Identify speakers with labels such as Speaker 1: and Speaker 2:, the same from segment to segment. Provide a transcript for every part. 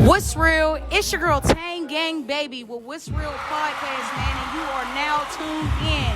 Speaker 1: What's real? It's your girl Tanggangbaby with Wutz Real Podcast, man, and you are now tuned in.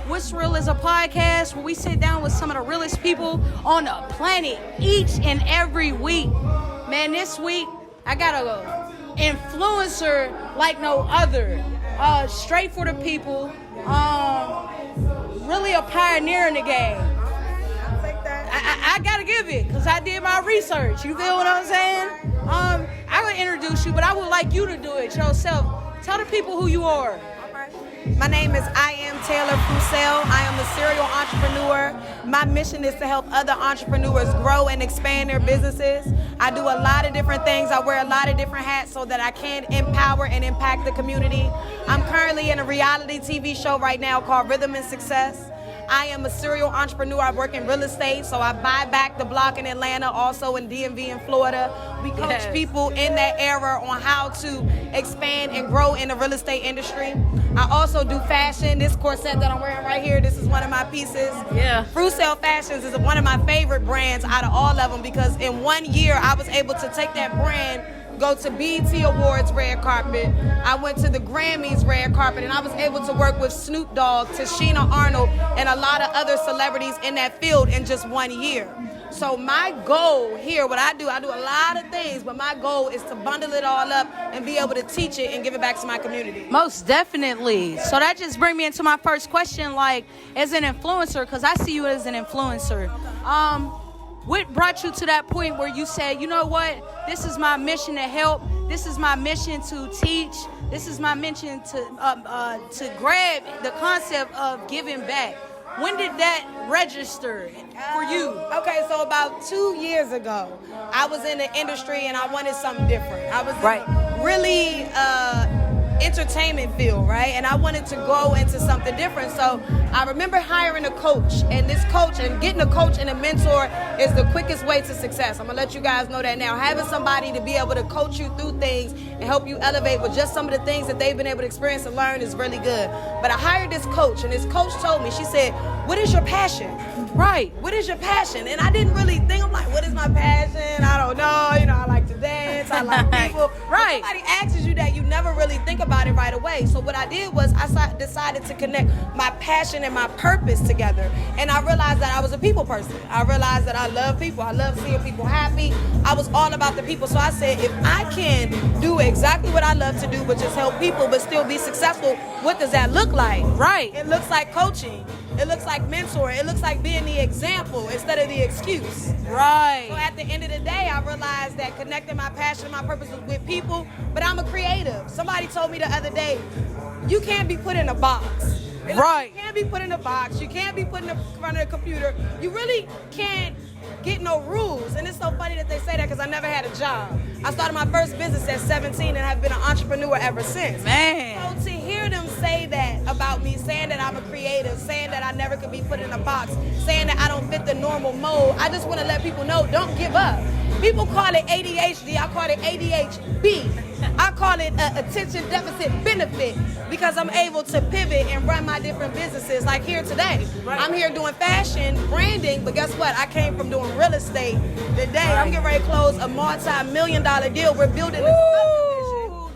Speaker 1: What's Real is a podcast where we sit down with some of the realest people on the planet each and every week. Man, this week I got a influencer like no other. Straight for the people. Really a pioneer in the game.
Speaker 2: I'll take that.
Speaker 1: I gotta give it because I did my research. You feel what I'm saying? I would introduce you, but I would like you to do it yourself. Tell the people who you are.
Speaker 2: Okay. My name is Ms.Taylor Frucel. I am a serial entrepreneur. My mission is to help other entrepreneurs grow and expand their businesses. I do a lot of different things. I wear a lot of different hats so that I can empower and impact the community. I'm currently in a reality TV show right now called Rhythm and Success. I am a serial entrepreneur. I work in real estate, so I buy back the block in Atlanta, also in DMV in Florida. We coach people in that era on how to expand and grow in the real estate industry. I also do fashion. This corset that I'm wearing right here, this is one of my pieces.
Speaker 1: Yeah.
Speaker 2: Frucel Fashions is one of my favorite brands out of all of them because in 1 year I was able to take that brand, go to BET Awards red carpet. I went to the Grammys red carpet, and I was able to work with Snoop Dogg, Tashina Arnold, and a lot of other celebrities in that field in just 1 year. So my goal here, what I do a lot of things, but my goal is to bundle it all up and be able to teach it and give it back to my community.
Speaker 1: Most definitely. So that just brings me into my first question, like, as an influencer, because I see you as an influencer. What brought you to that point where you said, you know what, this is my mission to help, this is my mission to teach, this is my mission to grab the concept of giving back? When did that register for you?
Speaker 2: Okay, so about 2 years ago, I was in the industry and I wanted something different. I was really entertainment field, right? And I wanted to go into something different. So I remember hiring a coach, and this coach and getting a coach and a mentor is the quickest way to success. I'm gonna let you guys know that now. Having somebody to be able to coach you through things and help you elevate with just some of the things that they've been able to experience and learn is really good. But I hired this coach, and this coach told me, she said, what is your passion?
Speaker 1: Right.
Speaker 2: What is your passion? And I didn't really think, I'm like, what is my passion? I don't know. You know, I like to dance. I like people.
Speaker 1: Right.
Speaker 2: When somebody asks you that, you never really think about it right away. So what I did was I decided to connect my passion and my purpose together. And I realized that I was a people person. I realized that I love people. I love seeing people happy. I was all about the people. So I said, if I can do exactly what I love to do, which is help people but still be successful, what does that look like?
Speaker 1: Right.
Speaker 2: It looks like coaching. It looks like mentoring. It looks like being the example instead of the excuse.
Speaker 1: Right.
Speaker 2: So at the end of the day, I realized that connecting my passion and my purpose is with people, but I'm a creative. Somebody told me the other day, you can't be put in a box.
Speaker 1: Right.
Speaker 2: You can't be put in a box. You can't be put in front of a computer. You really can't get no rules. And it's so funny that they say that because I never had a job. I started my first business at 17 and have been an entrepreneur ever since.
Speaker 1: Man.
Speaker 2: So to hear them say that about me, saying that I'm a creative, saying that I never could be put in a box, saying that I don't fit the normal mold, I just want to let people know, don't give up. People call it ADHD, I call it ADHB. I call it attention deficit benefit because I'm able to pivot and run my different businesses. Like here today, I'm here doing fashion, branding, but guess what? I came from doing real estate. Today, I'm getting ready to close a multi-million-dollar deal. We're building a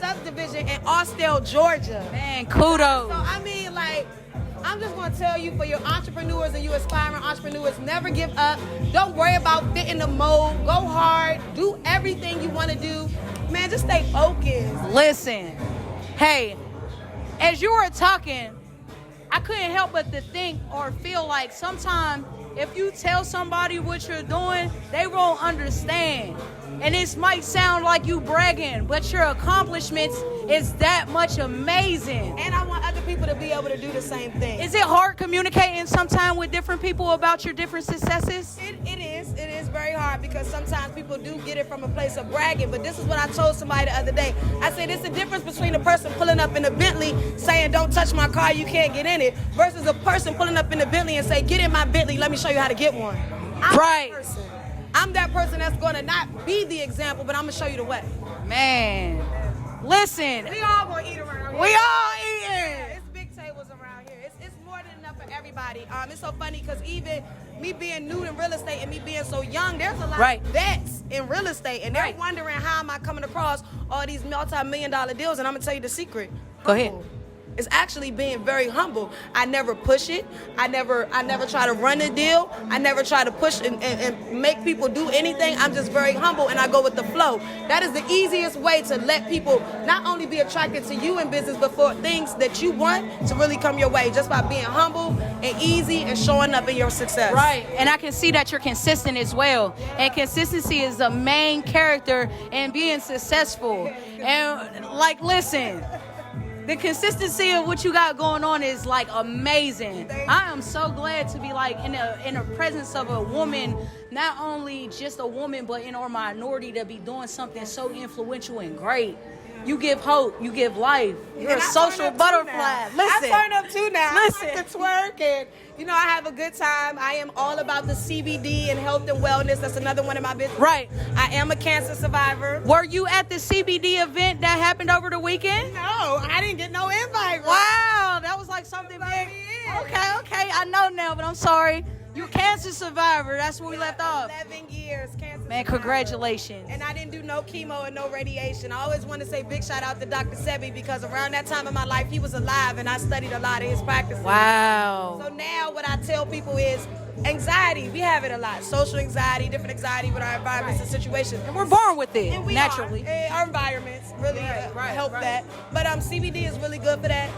Speaker 2: subdivision in Austell, Georgia.
Speaker 1: Man, kudos.
Speaker 2: So I mean, like, I'm just going to tell you, for your entrepreneurs and you aspiring entrepreneurs, never give up. Don't worry about fitting the mold. Go hard. Do everything you want to do. Man, just stay focused.
Speaker 1: Listen, hey, as you were talking, I couldn't help but to think or feel like sometimes if you tell somebody what you're doing, they won't understand. And this might sound like you bragging, but your accomplishments is that much amazing.
Speaker 2: And I want other people to be able to do the same thing.
Speaker 1: Is it hard communicating sometimes with different people about your different successes?
Speaker 2: It is very hard because sometimes people do get it from a place of bragging. But this is what I told somebody the other day. I said, it's the difference between a person pulling up in a Bentley saying, don't touch my car, you can't get in it, versus a person pulling up in a Bentley and say, get in my Bentley, let me show you how to get one. I'm that person that's going to not be the example, but I'm going to show you the way.
Speaker 1: Man, listen.
Speaker 2: We all going to eat around here.
Speaker 1: We all eating.
Speaker 2: It's big tables around here. It's more than enough for everybody. It's so funny because even me being new in real estate and me being so young, there's a lot
Speaker 1: Right.
Speaker 2: of vets in real estate, and they're
Speaker 1: Right.
Speaker 2: wondering how am I coming across all these multi-million-dollar deals. And I'm gonna tell you the secret.
Speaker 1: Go ahead.
Speaker 2: It's actually being very humble. I never push it. I never try to run a deal. I never try to push and make people do anything. I'm just very humble and I go with the flow. That is the easiest way to let people not only be attracted to you in business, but for things that you want to really come your way, just by being humble and easy and showing up in your success.
Speaker 1: Right, and I can see that you're consistent as well. And consistency is the main character in being successful. And like, listen, the consistency of what you got going on is like amazing. I am so glad to be like in the presence of a woman, not only just a woman, but in our minority, to be doing something so influential and great. You give hope, you give life. You're a social butterfly. Listen,
Speaker 2: I turn up too now.
Speaker 1: Listen.
Speaker 2: I like to twerk and I have a good time. I am all about the CBD and health and wellness. That's another one of my business.
Speaker 1: Right.
Speaker 2: I am a cancer survivor.
Speaker 1: Were you at the CBD event that happened over the weekend?
Speaker 2: No, I didn't get no invite.
Speaker 1: Wow, that was like something big. Okay, I know now, but I'm sorry. You're a cancer survivor. That's where we left off.
Speaker 2: 11 years cancer
Speaker 1: Man,
Speaker 2: survivor.
Speaker 1: congratulations.
Speaker 2: And I didn't do no chemo and no radiation. I always want to say big shout out to Dr. Sebi, because around that time in my life, he was alive and I studied a lot of his practices.
Speaker 1: Wow.
Speaker 2: So now what I tell people is anxiety. We have it a lot. Social anxiety, different anxiety with our environments and situations.
Speaker 1: And we're born with it,
Speaker 2: And we
Speaker 1: naturally.
Speaker 2: are. Our environments really help that. But CBD is really good for that.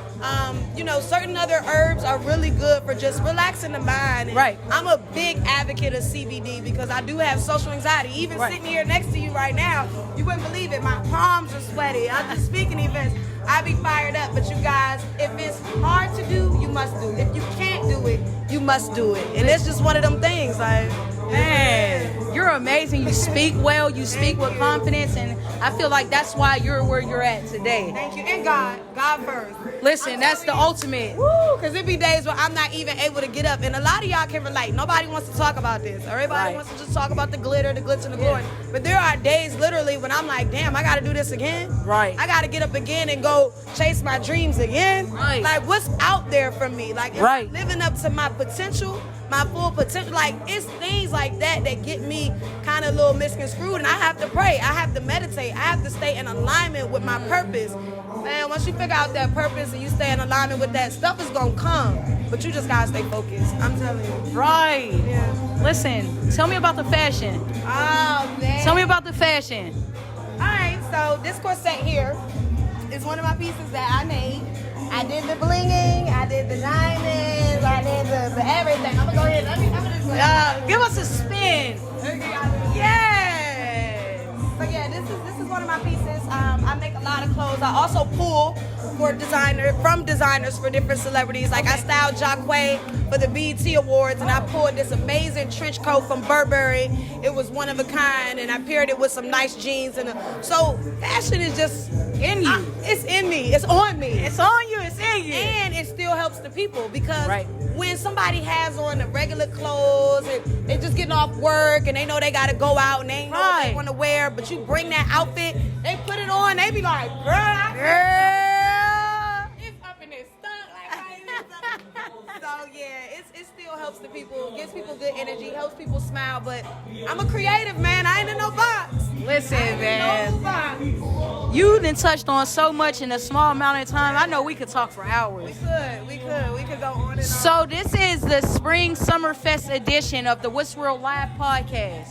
Speaker 2: Certain other herbs are really good for just relaxing the mind. And
Speaker 1: Right.
Speaker 2: I'm a big advocate of CBD because I do have social anxiety. Even sitting here next to you right now, you wouldn't believe it. My palms are sweaty. I'm just speaking events. I be fired up. But you guys, if it's hard to do, you must do it. If you can't do it, you must do it. And it's just one of them things. Like,
Speaker 1: Man, you're amazing. You speak well. You speak with confidence. And I feel like that's why you're where you're at today.
Speaker 2: thank you. And God first.
Speaker 1: Listen, that's the ultimate.
Speaker 2: Woo, because it be days where I'm not even able to get up. And a lot of y'all can relate. Nobody wants to talk about this. Everybody wants to just talk about the glitter, the glitz, and the glory. But there are days literally when I'm like, damn, I got to do this again.
Speaker 1: Right.
Speaker 2: I got to get up again and go chase my dreams again.
Speaker 1: Right.
Speaker 2: Like, what's out there for me? Like, am I
Speaker 1: Right.
Speaker 2: living up to my potential, my full potential? Like, it's things like that get me kind of a little misconstrued. And I have to pray. I have to meditate. I have to stay in alignment with my purpose. Man, once you figure out that purpose and you stay in alignment with that, stuff is going to come. But you just got to stay focused. I'm telling you.
Speaker 1: Right.
Speaker 2: Yeah.
Speaker 1: Listen, tell me about the fashion.
Speaker 2: Oh, man.
Speaker 1: Tell me about the fashion.
Speaker 2: All right, so this corset here is one of my pieces that I made. I did the blinging, I did the diamonds, I did the everything. I'm gonna go ahead. I'm gonna
Speaker 1: Give us a spin.
Speaker 2: Yes. So yeah, this is one of my pieces. I make a lot of clothes. I also pull from designers for different celebrities. Like I styled Jacquay for the BET Awards, and I pulled this amazing trench coat from Burberry. It was one of a kind, and I paired it with some nice jeans. So fashion is just
Speaker 1: In you.
Speaker 2: it's in me. It's on me.
Speaker 1: It's on you. It's in you.
Speaker 2: And it still helps the people because
Speaker 1: Right.
Speaker 2: when somebody has on the regular clothes and they just getting off work and they know they got to go out and they ain't know what they
Speaker 1: Right.
Speaker 2: want to wear, but you bring that outfit, they put it on, they be like, girl, it's up in this stunt. Like, how you do something? So yeah, it still helps the people, gives people good energy, helps people smile. But I'm a creative, man. I ain't in no box.
Speaker 1: Listen, man.
Speaker 2: No box.
Speaker 1: You done touched on so much in a small amount of time. I know we could talk for hours.
Speaker 2: We could go on and on.
Speaker 1: So this is the Spring Summerfest edition of the Wutz Real Live Podcast.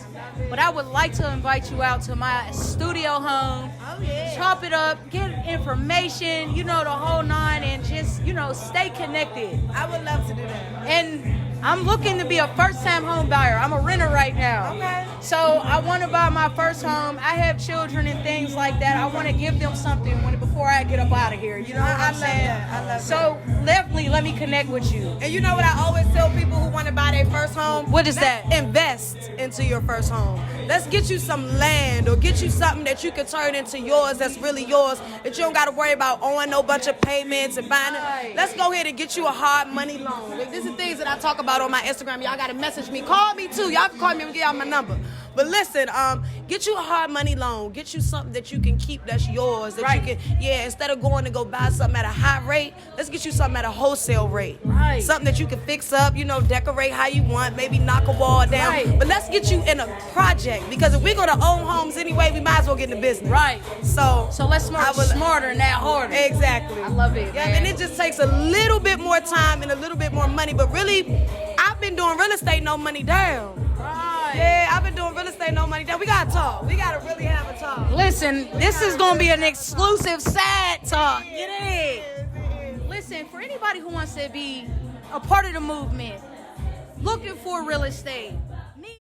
Speaker 1: But I would like to invite you out to my studio home.
Speaker 2: Oh yeah.
Speaker 1: Chop it up, get information, the whole nine, and just, stay connected.
Speaker 2: I would love to do that.
Speaker 1: And I'm looking to be a first-time home buyer. I'm a renter right now.
Speaker 2: Okay.
Speaker 1: So I want to buy my first home. I have children and things like that. I want to give them something before I get up out of here. You know what
Speaker 2: I
Speaker 1: I'm
Speaker 2: love
Speaker 1: saying?
Speaker 2: that. I love
Speaker 1: so definitely let me connect with you.
Speaker 2: And you know what I always tell people who want to buy their first home?
Speaker 1: What is
Speaker 2: Let's
Speaker 1: that?
Speaker 2: Invest into your first home. Let's get you some land or get you something that you can turn into yours that's really yours, that you don't got to worry about owing no bunch of payments and buying
Speaker 1: Right.
Speaker 2: it. Let's go ahead and get you a hard money loan. Like, these are things that I talk about on my Instagram. Y'all got to message me. Call me too. Y'all can call me and give y'all my number. But listen, get you a hard money loan. Get you something that you can keep that's yours. That you can, instead of going to go buy something at a high rate, let's get you something at a wholesale rate.
Speaker 1: Right.
Speaker 2: Something that you can fix up, decorate how you want, maybe knock a wall down.
Speaker 1: Right.
Speaker 2: But let's get you in a project, because if we're going to own homes anyway, we might as well get in the business.
Speaker 1: Right.
Speaker 2: So
Speaker 1: let's smarter and not harder.
Speaker 2: Exactly.
Speaker 1: I love it.
Speaker 2: Yeah,
Speaker 1: man.
Speaker 2: and it just takes a little bit more time and a little bit more money. But really, I've been doing real estate, no money down.
Speaker 1: Right.
Speaker 2: Yeah, I've been doing real estate, no money down. We gotta talk. We gotta really have a talk.
Speaker 1: Listen, this is gonna be an exclusive side talk. Get it? Listen, for anybody who wants to be a part of the movement, looking for real estate,